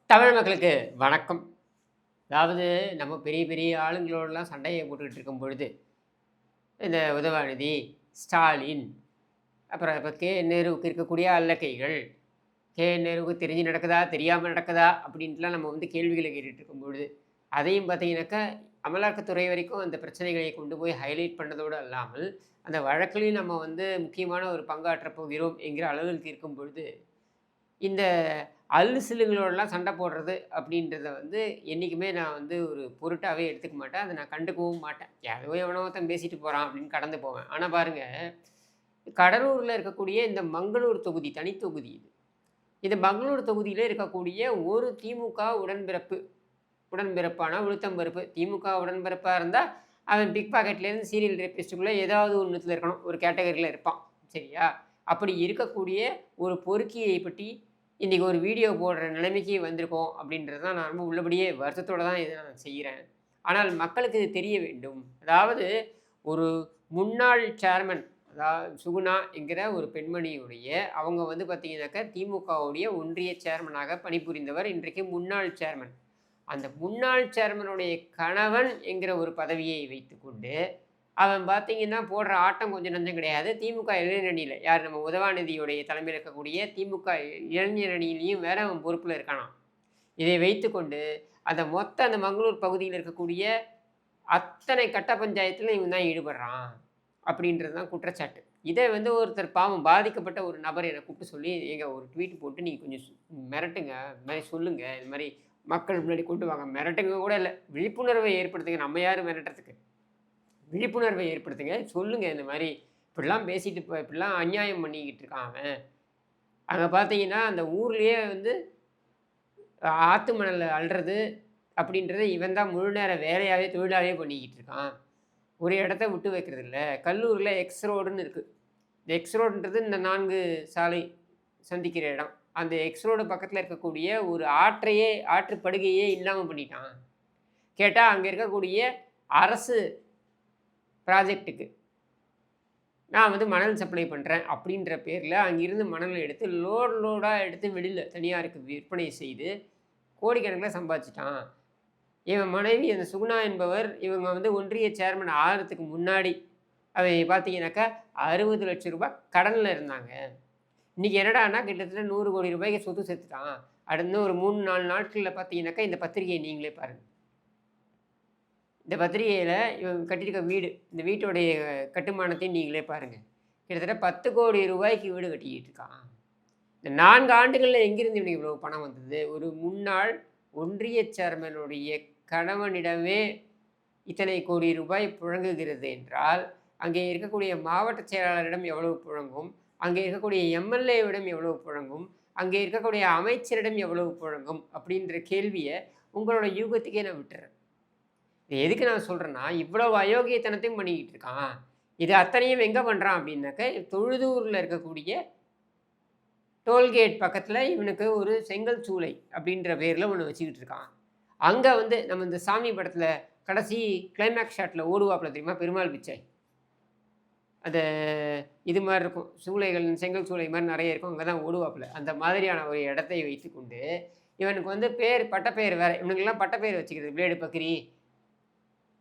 தமிழ் மக்களுக்கு வணக்கம். அதாவது நம்ம பெரிய பெரிய ஆளுங்களோடலாம் சண்டைய போட்டுக்கிட்டு இருக்கும் பொழுது, இந்த உதயநிதி, ஸ்டாலின், அப்புறம் இப்ப நேருவுக்கு இருக்கக்கூடிய அல்லக்கைகள், நேருவுக்கு தெரிஞ்சு நடக்குதா, தெரியாம நடக்குதா அப்படின்ட்டுலாம் நம்ம கேள்விகள கேட்டுட்டு இருக்கும் பொழுது, அதையும் பார்த்தீங்கன்னாக்கா, அமலாக்கத்துறை வரைக்கும் அந்த பிரச்சனைகளை கொண்டு போய் ஹைலைட் பண்ணதோடு அல்லாமல், அந்த வழக்கிலயும் நம்ம முக்கியமான ஒரு பங்காற்றப் போகிறோம் என்கிற அளவிற்கு இருக்கும் பொழுது, இந்த சிலுங்களோடலாம் சண்டை போடுறது அப்படின்றத என்றைக்குமே நான் ஒரு பொருட்டாவே எடுத்துக்க மாட்டேன். அத நான் கண்டுக்கவும் மாட்டேன். யாரோ எவனோ ஒருத்தன் பேசிட்டு போறான் அப்படின்னு கடந்து போவேன். ஆனா பாருங்க, கடலூர்ல இருக்கக்கூடிய இந்த மங்களூர் தொகுதி, தனி தொகுதி இது. இந்த மங்களூர் தொகுதியில இருக்கக்கூடிய ஒரு திமுக உடன்பிறப்பான உளுத்தம் பருப்பு. திமுக உடன்பிறப்பா இருந்தா, அவன் பிக் பாக்கெட்லேருந்து சீரியல் ரேபிஸ்ட்டுக்குள்ள ஏதாவது ஒண்ணுத்துல இருக்கணும். ஒரு கேட்டகரியில இருப்பான். சரியா? அப்படி இருக்கக்கூடிய ஒரு பொறுக்கியை பற்றி இன்றைக்கி ஒரு வீடியோ போடுற நிலைமைக்கு வந்திருக்கோம் அப்படின்றது தான் நான் ரொம்ப உள்ளபடியே வருத்தத்தோடு தான் இதை நான் செய்கிறேன். ஆனால் மக்களுக்கு இது தெரிய வேண்டும். அதாவது ஒரு முன்னாள் சேர்மன், அதாவது சுகுணா என்கிற ஒரு பெண்மணியுடைய அவங்க பார்த்தீங்கன்னாக்கா திமுகவுடைய ஒன்றிய சேர்மனாக பணிபுரிந்தவர், இன்றைக்கு முன்னாள் சேர்மன். அந்த முன்னாள் சேர்மனுடைய கணவன் என்கிற ஒரு பதவியை வைத்துக்கொண்டு அவன் பார்த்தீங்கன்னா போடுற ஆட்டம் கொஞ்சம் நஞ்சம் கிடையாது. திமுக இளைஞரணியில யார் நம்ம உதயநிதியுடைய தலைமையில் இருக்கக்கூடிய திமுக இளைஞரணியிலையும் வேற அவன் பொறுப்பில் இருக்கானாம். இதை வைத்துக்கொண்டு அந்த மங்களூர் பகுதியில் இருக்கக்கூடிய அத்தனை கட்ட பஞ்சாயத்துலையும் இவன் தான் ஈடுபடுறான் அப்படின்றது தான் குற்றச்சாட்டு. இதை ஒருத்தர் பாவம் பாதிக்கப்பட்ட ஒரு நபர் என்னை கூப்பிட்டு சொல்லி, ஏங்க ஒரு ட்வீட் போட்டு நீங்கள் கொஞ்சம் மிரட்டுங்க, இது மாதிரி சொல்லுங்கள், இது மாதிரி மக்கள் முன்னாடி கொண்டு வாங்க. மிரட்டுங்க கூட இல்லை, விழிப்புணர்வை ஏற்படுத்துங்க. நம்ம யார் மிரட்டுறதுக்கு? விழிப்புணர்வை ஏற்படுத்துங்க. சொல்லுங்கள், இந்த மாதிரி இப்படிலாம் பேசிட்டு இப்படிலாம் அநியாயம் பண்ணிக்கிட்டு இருக்கான் அவன். அங்கே பார்த்தீங்கன்னா அந்த ஊர்லேயே ஆற்று மணல் அள்ளுறது அப்படின்றத இவன் தான் முழு நேர வேலையாகவே தொழிலாகவே பண்ணிக்கிட்டு இருக்கான். ஒரு இடத்த விட்டு வைக்கிறது இல்லை. கல்லூரில் எக்ஸ் ரோடுன்னு இருக்குது. இந்த எக்ஸ் ரோடுன்றது இந்த 4 சாலை சந்திக்கிற இடம். அந்த எக்ஸ் ரோடு பக்கத்தில் இருக்கக்கூடிய ஒரு ஆற்றுப்படுகையே இல்லாமல் பண்ணிட்டான். கேட்டால் அங்கே இருக்கக்கூடிய அரசு ப்ராஜெக்ட்டுக்கு நான் மணல் சப்ளை பண்ணுறேன் அப்படின்ற பேரில் அங்கிருந்து மணலை எடுத்து லோடாக எடுத்து வெளியில் தனியாருக்கு விற்பனை செய்து கோடிக்கணக்கில் சம்பாதிச்சிட்டான். இவன் மனைவி அந்த சுகுணா என்பவர் இவங்க ஒன்றிய சேர்மன் ஆகிறதுக்கு முன்னாடி அவங்க பார்த்தீங்கன்னாக்கா 60 லட்சம் ரூபாய் கடனில் இருந்தாங்க. இன்றைக்கி என்னடான்னா கிட்டத்தட்ட 100 கோடி ரூபாய்க்கு சொத்து சேர்த்துட்டான். அடுத்து ஒரு 3-4 நாட்களில் பார்த்தீங்கன்னாக்கா இந்த பத்திரிகையை நீங்களே பாருங்கள். இந்த பத்திரிகையில் இவங்க கட்டியிருக்க வீடு, இந்த வீட்டுடைய கட்டுமானத்தையும் நீங்களே பாருங்கள். கிட்டத்தட்ட 10 கோடி ரூபாய்க்கு வீடு கட்டிக்கிட்டு இருக்கான். இந்த 4 ஆண்டுகளில் எங்கிருந்து இவனுக்கு இவ்வளோ பணம் வந்தது? ஒரு முன்னாள் ஒன்றிய சேர்மனுடைய கணவனிடமே இத்தனை கோடி ரூபாய் புழங்குகிறது என்றால், அங்கே இருக்கக்கூடிய மாவட்ட செயலாளரிடம் எவ்வளவு புழங்கும்? அங்கே இருக்கக்கூடிய எம்எல்ஏவிடம் எவ்வளவு புழங்கும்? அங்கே இருக்கக்கூடிய அமைச்சரிடம் எவ்வளவு புழங்கும்? அப்படின்ற கேள்வியை உங்களோட யூகத்துக்கே நான் விட்டுறேன். இது எதுக்கு நான் சொல்கிறேன்னா, இவ்வளவு அயோக்கியத்தனத்தையும் பண்ணிக்கிட்டு இருக்கான். இது அத்தனையும் எங்கே பண்ணுறான் அப்படின்னாக்க, தொழுதூரில் இருக்கக்கூடிய டோல்கேட் பக்கத்தில் இவனுக்கு ஒரு செங்கல் சூளை அப்படின்ற பேரில் ஒன்று வச்சுக்கிட்டு இருக்கான். அங்கே நம்ம இந்த சாமி படத்தில் கடைசி கிளைமேக்ஸ் ஷாட்டில் ஓடுவாப்பில் தெரியுமா, பெருமாள் பிச்சை. அது இது மாதிரி இருக்கும், சூளைகள் செங்கல் சூளை மாதிரி நிறைய இருக்கும், அங்கே தான் ஓடுவாப்பில். அந்த மாதிரியான ஒரு இடத்தை வைத்து கொண்டு இவனுக்கு பட்டப்பெயர் வேறு. இவனுக்கெல்லாம் பட்டப்பெயர் வச்சுக்கிறது, பிளேடு பக்கிரி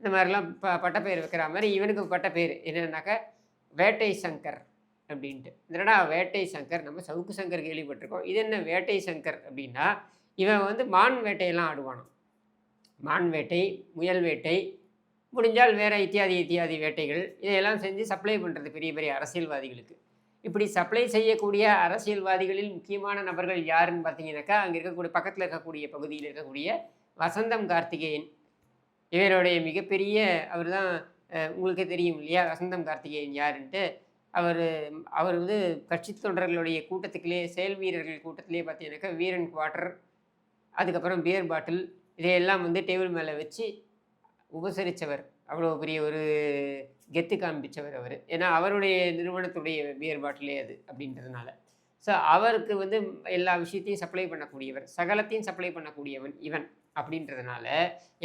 இந்த மாதிரிலாம் பட்டப்பெயர் வைக்கிற மாதிரி இவனுக்கு பட்டப்பெயர் என்னன்னாக்கா வேட்டை சங்கர் அப்படின்ட்டு. என்னடா வேட்டை சங்கர்? நம்ம சவுக்கு சங்கர் கேள்விப்பட்டிருக்கோம். இது என்ன வேட்டை சங்கர் அப்படின்னா, இவன் மான் வேட்டையெல்லாம் ஆடுவானாம். மான் வேட்டை, முயல் வேட்டை, முடிஞ்சால் வேறு இத்தியாதி வேட்டைகள் இதையெல்லாம் செஞ்சு சப்ளை பண்ணுறது பெரிய பெரிய அரசியல்வாதிகளுக்கு. இப்படி சப்ளை செய்யக்கூடிய அரசியல்வாதிகளில் முக்கியமான நபர்கள் யாருன்னு பார்த்தீங்கன்னாக்கா, அங்கே இருக்கக்கூடிய பக்கத்தில் இருக்கக்கூடிய பகுதியில் இருக்கக்கூடிய வசந்தம் கார்த்திகேயன். இவருடைய மிகப்பெரிய அவர் தான், உங்களுக்கே தெரியும் இல்லையா வசந்தம் கார்த்திகேயன் யாருன்ட்டு. அவர் கட்சி தொண்டர்களுடைய கூட்டத்துக்குள்ளே, செயல் வீரர்கள் கூட்டத்திலே பார்த்தீங்கன்னாக்கா வீரன் குவார்ட்டர், அதுக்கப்புறம் பியர் பாட்டில் இதையெல்லாம் டேபிள் மேலே வச்சு உபசரித்தவர். அவ்வளோ பெரிய ஒரு கெத்து காண்பித்தவர் அவர். ஏன்னா அவருடைய நிறுவனத்துடைய பியர் பாட்டிலே அது அப்படின்றதுனால. ஸோ அவருக்கு எல்லா விஷயத்தையும் சப்ளை பண்ணக்கூடியவர், சகலத்தையும் சப்ளை பண்ணக்கூடியவன் இவன் அப்படின்றதுனால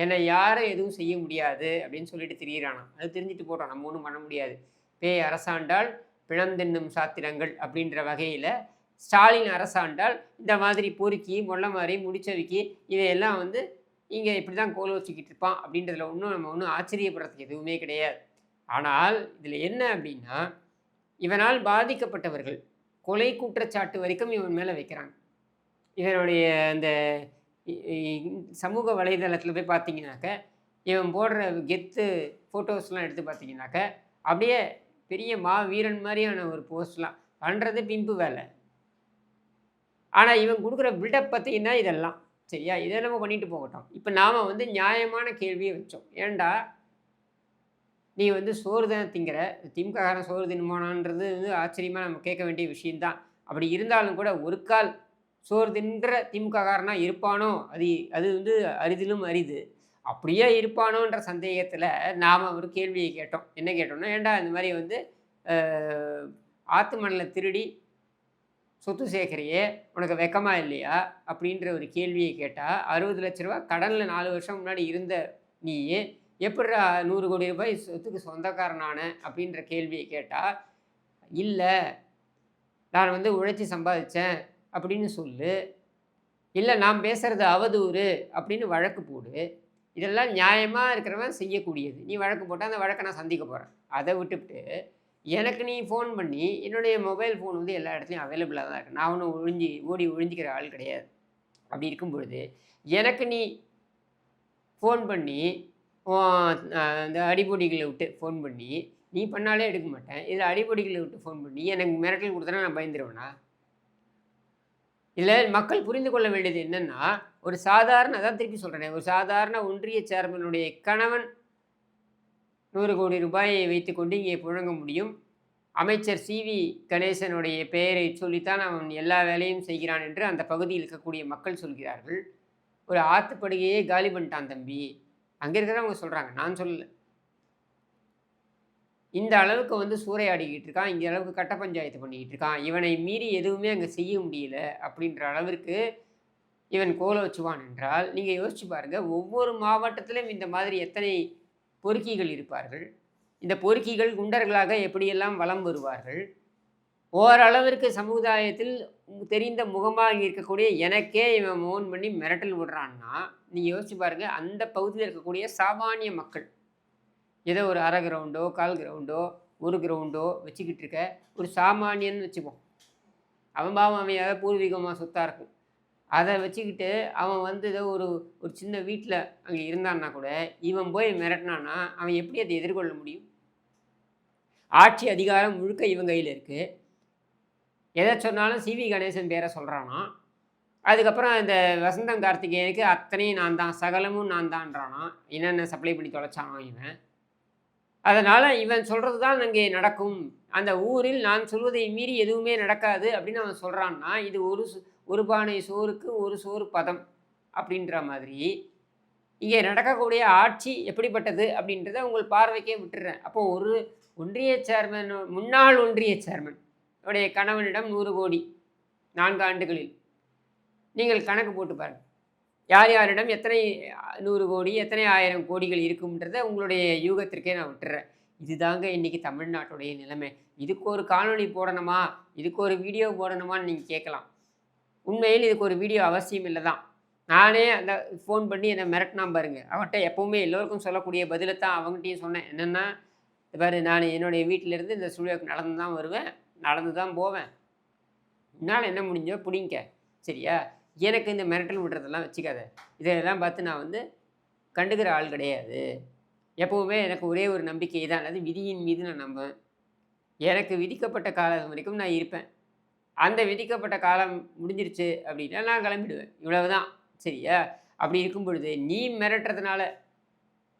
என்னை யாரும் எதுவும் செய்ய முடியாது அப்படின்னு சொல்லிட்டு திரியிறானாம். அது தெரிஞ்சுட்டு போட்டோம், நம்ம ஒன்றும் பண்ண முடியாது. பேய் அரசாண்டால் பிணந்தின்னும் சாத்திரங்கள் அப்படின்ற வகையில் ஸ்டாலின் அரசாண்டால் இந்த மாதிரி பொறுக்கி மொள்ள மாதிரி முடிச்சவிக்கி இதையெல்லாம் வந்து இங்கே இப்படி தான் கோல் வச்சுக்கிட்டு இருப்பான் அப்படின்றதுல நம்ம ஒன்றும் ஆச்சரியப்படுறதுக்கு எதுவுமே கிடையாது. ஆனால் இதில் என்ன அப்படின்னா, இவனால் பாதிக்கப்பட்டவர்கள் கொலை குற்றச்சாட்டு வரைக்கும் இவன் மேலே வைக்கிறாங்க. இவனுடைய அந்த சமூக வலைதளத்தில் போய் பார்த்தீங்கன்னாக்க, இவன் போடுற கெத்து ஃபோட்டோஸ்லாம் எடுத்து பார்த்தீங்கன்னாக்க, அப்படியே பெரிய வீரன் மாதிரியான ஒரு போஸ்ட்லாம் பண்ணுறது பிம்பு வேலை. ஆனால் இவன் கொடுக்குற பில்டப் பார்த்தீங்கன்னா இதெல்லாம் சரியா, இதை நம்ம பண்ணிட்டு போகட்டும். இப்போ நாம் வந்து நியாயமான கேள்வியை வச்சோம். ஏன்டா நீ வந்து சோறு தான் திங்கிற, திமுககாரன் சோறு தின்னுமானான்றது வந்து ஆச்சரியமாக நம்ம கேட்க வேண்டிய விஷயந்தான். அப்படி இருந்தாலும் கூட ஒரு கால் சோறு தின்ற திமுககாரனா இருப்பானோ, அது வந்து அரிதிலும் அரிது. அப்படியே இருப்பானோன்ற சந்தேகத்தில் நாம் ஒரு கேள்வியை கேட்டோம். என்ன கேட்டோம்னா, ஏன்டா இந்த மாதிரி வந்து ஆத்து மணலை திருடி சொத்து சேர்க்குறியே, உனக்கு வெக்கமா இல்லையா அப்படின்ற ஒரு கேள்வியை கேட்டால், 60 லட்ச ரூபா கடனில் 4 வருஷம் முன்னாடி இருந்த நீ எப்படிடா 100 கோடி ரூபாய் சொத்துக்கு சொந்தக்காரனான அப்படின்ற கேள்வியை கேட்டால், இல்லை நான் வந்து உழைச்சி சம்பாதிச்சேன் அப்படின்னு சொல்லு, இல்லை நான் பேசுகிறது அவதூறு அப்படின்னு வழக்கு போடு. இதெல்லாம் நியாயமாக இருக்கிறவன் செய்யக்கூடியது. நீ வழக்கு போட்டால் அந்த வழக்கை நான் சந்திக்க போகிறேன். அதை விட்டுவிட்டு எனக்கு நீ ஃபோன் பண்ணி, என்னுடைய மொபைல் ஃபோன் வந்து எல்லா இடத்துலையும் அவைலபிளாக தான் இருக்குது. நான் ஒன்றும் ஓடி ஒழிஞ்சிக்கிற ஆள் கிடையாது. அப்படி இருக்கும் பொழுது எனக்கு நீ ஃபோன் பண்ணி இந்த அடிப்பொடிகளை விட்டு ஃபோன் பண்ணி, நீ பண்ணாலே எடுக்க மாட்டேன். இதில் அடிப்பொடிகளை விட்டு ஃபோன் பண்ணி எனக்கு மிரட்டல் கொடுத்தனா நான் பயந்துருவேனா? இதில் மக்கள் புரிந்து கொள்ள வேண்டியது என்னென்னா, ஒரு சாதாரண அதான் திருப்பி சொல்கிறேன், ஒரு சாதாரண ஒன்றிய சேர்மனுடைய கணவன் 100 கோடி ரூபாயை வைத்துக்கொண்டு இங்கே புழங்க முடியும். அமைச்சர் சிவி கணேசனுடைய பெயரை சொல்லித்தான் அவன் எல்லா வேலையும் செய்கிறான் என்று அந்த பகுதியில் இருக்கக்கூடிய மக்கள் சொல்கிறார்கள். ஒரு ஆற்றுப்படுகையே காலி பண்ணிட்டான் தம்பி, அங்கே இருக்கிறவங்க சொல்கிறாங்க, நான் சொல்லலை. இந்த அளவுக்கு வந்து சூறையாடிக்கிட்டு இருக்கான், இந்த அளவுக்கு கட்ட பஞ்சாயத்து பண்ணிக்கிட்டு இருக்கான், இவனை மீறி எதுவுமே அங்கே செய்ய முடியல அப்படின்ற அளவிற்கு இவன் கோல வச்சுவான் என்றால், நீங்கள் யோசிச்சு பாருங்கள், ஒவ்வொரு மாவட்டத்திலும் இந்த மாதிரி எத்தனை பொறுக்கிகள் இருப்பார்கள். இந்த பொறுக்கிகள் குண்டர்களாக எப்படியெல்லாம் வலம் வருவார்கள். ஓரளவிற்கு சமுதாயத்தில் தெரிந்த முகமாக இருக்கக்கூடிய எனக்கே இவன் ஃபோன் பண்ணி மிரட்டல் விடுறான்னா, நீங்கள் யோசிச்சு பாருங்கள், அந்த பகுதியில் இருக்கக்கூடிய சாமானிய மக்கள் ஏதோ ஒரு அரை கிரவுண்டோ, கால் கிரவுண்டோ, ஒரு கிரவுண்டோ வச்சுக்கிட்டு இருக்க ஒரு சாமானியன்னு வச்சுப்போம். அவன் பாவம் அவன் ஏதாவது பூர்வீகமாக சொத்தாக இருக்கும். அதை வச்சுக்கிட்டு அவன் வந்து ஏதோ ஒரு சின்ன வீட்டில் அங்கே இருந்தான்னா கூட இவன் போய் மிரட்டினான்னா அவன் எப்படி அதை எதிர்கொள்ள முடியும்? ஆட்சி அதிகாரம் முழுக்க இவன் கையில் இருக்குது. எதை சொன்னாலும் சிவி கணேசன் பேரை சொல்கிறானா. அதுக்கப்புறம் இந்த வசந்தம் கார்த்திகேயனுக்கு அத்தனையும் நான் தான், சகலமும் நான் தான்றானா. என்னென்ன சப்ளை பண்ணி தொலைச்சானோ இவன். அதனால் இவன் சொல்கிறது தான் அங்கே நடக்கும், அந்த ஊரில் நான் சொல்வதை மீறி எதுவுமே நடக்காது அப்படின்னு அவன் சொல்கிறான்னா, இது ஒரு பானை சோறுக்கு ஒரு சோறு பதம் அப்படின்ற மாதிரி இங்கே நடக்கக்கூடிய ஆட்சி எப்படிப்பட்டது அப்படின்றத உங்கள் பார்வைக்கே விட்டுறேன். அப்போது ஒரு ஒன்றிய சேர்மன், முன்னாள் ஒன்றிய சேர்மன் உடைய கணவனிடம் 100 கோடி 4 ஆண்டுகளில் நீங்கள் கணக்கு போட்டு பாருங்கள். யார் யாரிடம் எத்தனை 100 கோடி எத்தனை 1000 கோடிகள் இருக்கும்ன்றத உங்களுடைய யூகத்திற்கே நான் விட்டுறேன். இதுதாங்க இன்றைக்கி தமிழ்நாட்டுடைய நிலைமை. இதுக்கு ஒரு காணொளி போடணுமா, இதுக்கு ஒரு வீடியோ போடணுமான்னு நீங்கள் கேட்கலாம். உண்மையில் இதுக்கு ஒரு வீடியோ அவசியம் இல்லை தான். நானே அந்த ஃபோன் பண்ணி என்னை மிரட்டினா பாருங்கள், அவன்கிட்ட எப்போவுமே எல்லோருக்கும் சொல்லக்கூடிய பதிலை தான் அவங்ககிட்டையும் சொன்னேன். என்னென்னா, பாரு நான் என்னுடைய வீட்டிலேருந்து இந்த ஸ்டுடியோக்கு நடந்து தான் வருவேன், நடந்து தான் போவேன், என்னால் என்ன முடிஞ்சோ பிடிங்க சரியா, எனக்கு இந்த மிரட்டல் விடுறதெல்லாம் வச்சுக்காத. இதெல்லாம் பார்த்து நான் வந்து கண்டுக்கிற ஆள் கிடையாது. எப்போவுமே எனக்கு ஒரே ஒரு நம்பிக்கை தான், அது விதியின் மீது நான் நம்புவேன். எனக்கு விதிக்கப்பட்ட காலம் வரைக்கும் நான் இருப்பேன். அந்த விதிக்கப்பட்ட காலம் முடிஞ்சிருச்சு அப்படின்னா நான் கிளம்பிடுவேன். இவ்வளவுதான் சரியா. அப்படி இருக்கும் பொழுது நீ மிரட்டுறதுனால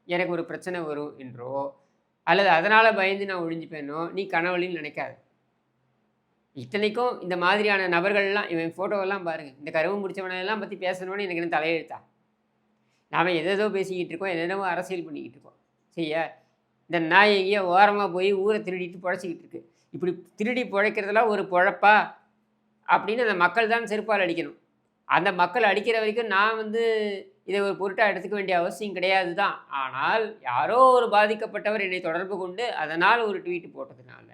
எனக்கு ஒரு பிரச்சனை வரும் என்றோ அல்லது அதனால் பயந்து நான் ஒழிஞ்சுப்பேனோ நீ கனவுலையும் நினைக்காது. இத்தனைக்கும் இந்த மாதிரியான நபர்கள்லாம் இவன் ஃபோட்டோவெல்லாம் பாருங்கள், இந்த கருவு முடிச்சவனெல்லாம் பற்றி பேசணுன்னு எனக்கு என்ன தலையெழுத்தா? நாம் எதோ பேசிக்கிட்டு இருக்கோம், என்னென்னமோ அரசியல் பண்ணிக்கிட்டு இருக்கோம் சரியா. இந்த நாய் எங்கேயோ ஓரமாக போய் ஊரை திருடிட்டு பொழைச்சிக்கிட்டு இருக்கு. இப்படி திருடி பிழைக்கிறதுலாம் ஒரு பொழப்பா அப்படின்னு அந்த மக்கள் தான் செருப்பால் அடிக்கணும். அந்த மக்கள் அடிக்கிற வரைக்கும் நான் வந்து இதை ஒரு பொருட்டாக எடுத்துக்க வேண்டிய அவசியம் கிடையாது தான். ஆனால் யாரோ ஒரு பாதிக்கப்பட்டவர் என்னை தொடர்பு கொண்டு அதனால் ஒரு ட்வீட் போட்டதுனால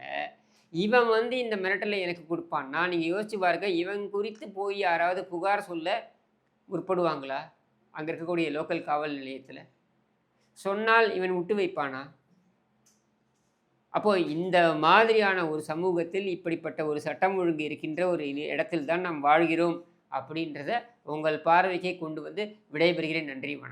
இவன் வந்து இந்த மிரட்டலை எனக்கு கொடுப்பான்னா, நீங்கள் யோசிச்சு பாருங்க, இவன் குறித்து போய் யாராவது புகார் சொல்ல முற்படுவாங்களா? அங்கே இருக்கக்கூடிய லோக்கல் காவல் நிலையத்தில் சொன்னால் இவன் விட்டு வைப்பானா? அப்போ இந்த மாதிரியான ஒரு சமூகத்தில் இப்படிப்பட்ட ஒரு சட்டம் ஒழுங்கு இருக்கின்ற ஒரு இடத்தில் தான் நாம் வாழ்கிறோம் அப்படின்றத உங்கள் பார்வைக்கே கொண்டு வந்து விடைபெறுகிறேன். நன்றி, வணக்கம்.